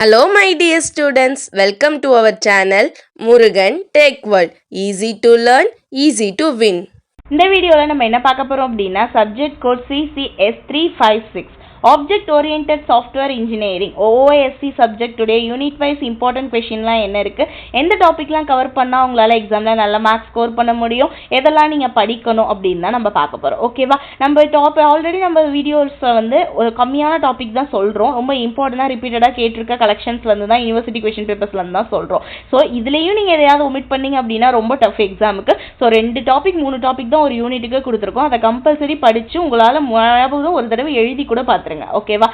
Hello my dear students, welcome to our channel Murugan Tech World. Easy to learn, easy to win. இந்த வீடியோவில் நம்ம என்ன பார்க்க போகிறோம் அப்படின்னா subject code CCS356 Object Oriented Software Engineering OOSC subject today unit wise important questionலாம் என்ன இருக்கு எந்த டாபிக்லாம் கவர் பண்ணா உங்களால எக்ஸாம்ல நல்ல மார்க் ஸ்கோர் பண்ண முடியும் எதெல்லாம் நீங்க படிக்கணும் அப்படின்னு தான் நம்ம பார்க்க போறோம் ஓகேவா நம்ம ஆல்ரெடி நம்ம வீடியோஸ்ல வந்து ஒரு கம்மியான டாபிக் தான் சொல்றோம் ரொம்ப இம்பார்ட்டண்டா ரிப்பீட்டடா கேட்டிருக்க கலெக்ஷன்ஸ்ல இருந்து தான் யூனிவர்சிட்டி क्वेश्चन பேப்பர்ஸ்ல இருந்து தான் சொல்றோம் சோ இதுலயும் நீங்க எதையாவது ஒமிட் பண்ணீங்க அப்படின்னா ரொம்ப டஃப் எக்ஸாமுக்கு சோ 2 டாபிக் 3 டாபிக் தான் ஒரு யூனிட்டுக்கு கொடுத்திருக்கோம் அதை கம்பல்சரி படிச்சு உங்களால ஞாபகம் ஒரு தடவை எழுதி கூட பாத்து ஓகேவா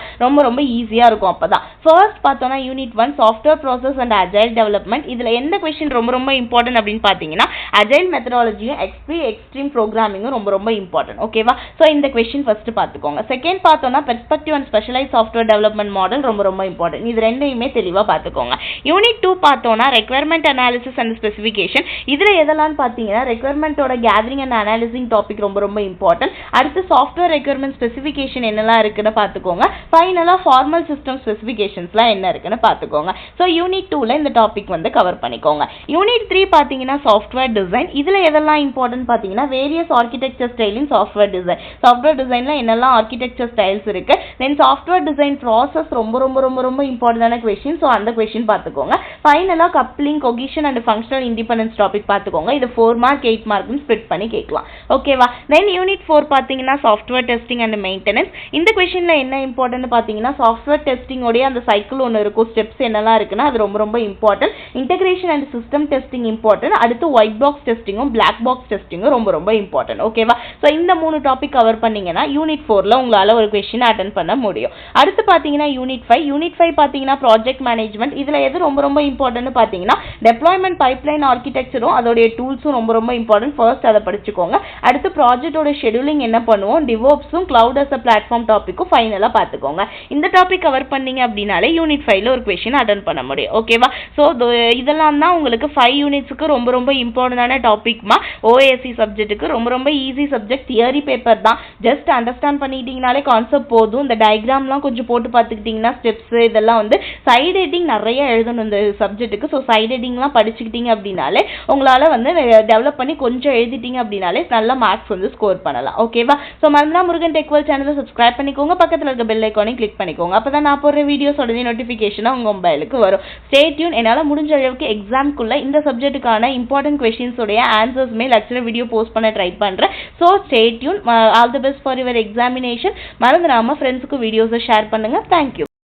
ரொம்ப ஈஸியா இருக்கும் அப்பதான் ஃபர்ஸ்ட் பார்த்தோம்னா unit 1 software process and agile development இதுல எந்த क्वेश्चन ரொம்ப இம்பார்ட்டன்ட் அப்படின்னு பாத்தீங்கன்னா அஜைல் மெத்தடாலஜியும் எக்ஸ்ட்ரீம் ப்ரோகிராமிங்கும் ரொம்ப இம்பார்ட்டன்ட் ஓகேவா சோ இந்த क्वेश्चन ஃபர்ஸ்ட் பாத்துக்கோங்க செகண்ட் பார்த்தோம்னா perspective and specialised software development model ரொம்ப இம்பார்ட்டன்ட் இது ரெண்டையுமே தெளிவா பாத்துக்கோங்க யூனிட் 2 பார்த்தோம்னா ரெக்யர்மென்ட் அனாலிசிஸ் அண்ட் ஸ்பெசிஃபிகேஷன் இதுல எதெல்லாம் பாத்தீங்கன்னா ரெக்யர்மென்ட்டோட கேதரிங் அண்ட் அனாலிசிங் டாபிக் ரொம்ப இம்பார்ட்டன்ட் அடுத்து சாஃப்ட்வேர் ரெக்யர்மென்ட் ஸ்பெசிஃபிகேஷன் என்னெல்லாம் இருக்குன்னு பாத்துக்கோங்க ஃபைனலா ஃபார்மல் சிஸ்டம் ஸ்பெசிஃபிகேஷன்ஸ்லாம் என்ன இருக்குன்னு பாத்துக்கோங்க சோ யூனிட் 2ல இந்த டாபிக் வந்து கவர் பண்ணிக்கோங்க யூனிட் 3 பாத்தீங்கன்னா சாஃப்ட்வேர் டிசைன் இதுல எதெல்லாம் இம்பார்ட்டன்ட் பாத்தீங்கன்னா வேரியஸ் ஆர்க்கிடெக்சர் ஸ்டைல் இன் சாஃப்ட்வேர் டிசைன்ல என்னெல்லாம் ஆர்க்கிடெக்சர் ஸ்டைல்ஸ் இருக்கு தென் சாஃப்ட்வேர் டிசைன் ப்ராசஸ் ரொம்ப இம்பார்ட்டன்டான क्वेश्चन சோ அந்த क्वेश्चन பாத்துக்கோங்க ஃபைனலா coupling cohesion and functional independence topic பாத்துக்கோங்க இது 4 மார்க் 8 மார்க்னு ஸ்ப்ளிட் பண்ணி கேட்கலாம் ஓகேவா தென் யூனிட் 4 பாத்தீங்கன்னா சாஃப்ட்வேர் டெஸ்டிங் அண்ட் மெயின்டெனன்ஸ் இந்த क्वेश्चनல என்ன இம்பார்ட்டன்ட் பாத்தீங்கன்னா சாஃப்ட்வேர் டெஸ்டிங் உடைய அந்த சைக்கிள் ஒன்னு இருக்கும் ஸ்டெப்ஸ் என்னலாம் இருக்குன்னா அது ரொம்ப important integration and system testing important அடுத்து ஒயிட் பாக்ஸ் டெஸ்டிங்கும் பிளாக் பாக்ஸ் டெஸ்டிங்கும் ரொம்ப இம்பார்ட்டன்ட் ஓகேவா சோ இந்த 3 டாபிக் கவர் பண்ணீங்கன்னா யூனிட் 4ல உங்களால ஒரு क्वेश्चन அட்டெண்ட் பண்ண முடியும் அடுத்து பாத்தீங்கன்னா யூனிட் 5 பாத்தீங்கன்னா ப்ராஜெக்ட் மேனேஜ்மெண்ட் இதுல எது ரொம்ப இம்பார்ட்டன்ட் பாத்தீங்கன்னா டெப்ளாய்மென்ட் பைப்லைன் ஆர்க்கிடெக்சரும் அதோட டூல்ஸும் ரொம்ப இம்பார்ட்டன்ட் ஃபர்ஸ்ட் அதை படிச்சுக்கோங்க அடுத்து ப்ராஜெக்ட்டோட ஷெட்யூலிங் என்ன பண்ணுவோம் டிவோப்ஸும் கிளவுட் as a பிளாட்ஃபார்ம் டாபிக்கும் ஃபைனலா பாத்துக்கோங்க இந்த டாபிக் கவர் பண்ணீங்க அப்படினாலே யூனிட் 5ல ஒரு क्वेश्चन அட்டெண்ட் பண்ண முடியும் ஓகேவா சோ இதெல்லாம் தான் உங்களுக்கு 5 யூனிட்ஸ்க்கு ரொம்ப இம்பார்ட்டன்டான டாபிக்மா OASC சப்ஜெக்ட்டுக்கு ரொம்ப ஈஸி சப்ஜெக்ட் தியரி பேப்பர் தான் ஜஸ்ட் அண்டர்ஸ்டாண்ட் பண்ணிட்டீங்கனாலே கான்செப்ட் போதும் இந்த டயகிராம்லாம் கொஞ்சம் போட்டு பார்த்துக்கிட்டீங்கன்னா ஸ்டெப்ஸ் இதெல்லாம் வந்து சைடு ஹெட்டிங் நிறைய எழுதணும் இந்த சப்ஜெக்ட்டுக்கு சோ சைடு ஹெட்டிங்லாம் படிச்சுக்கிட்டீங்க அப்படினாலே உங்களால வந்து டெவலப் பண்ணி கொஞ்சம் எழுதிட்டீங்க அப்படினாலே நல்ல மார்க்ஸ் வந்து ஸ்கோர் பண்ணலாம் ஓகேவா சோ மறந்துடாம முருகன் டெக் வேர்ல்ட் சேனலை சப்ஸ்கிரைப் பண்ணிக்கோங்க பக்கத்துல இருக்க பெல் ஐகானையும் கிளிக் பண்ணிக்கோங்க அப்பதான் நான் போடுற வீடியோஸ் உடனே நோட்டிபிகேஷனா உங்க மொபைலுக்கு வரும் ஸ்டே டியூன் என்னால முடிஞ்ச அளவுக்கு எக்ஸாம்க்குள்ள இந்த சப்ஜெக்ட்டுக்கான இம்பார்ட்டன்ட் क्वेश्चंस உடைய ஆன்சர்ஸ்மே லெக்சர் வீடியோ போஸ்ட் பண்ண ட்ரை பண்றேன் so stay tuned all the best for your examination மறந்துடாம ஃப்ரெண்ட்ஸ்க்கு வீடியோஸை ஷேர் பண்ணுங்க தேங்க்யூ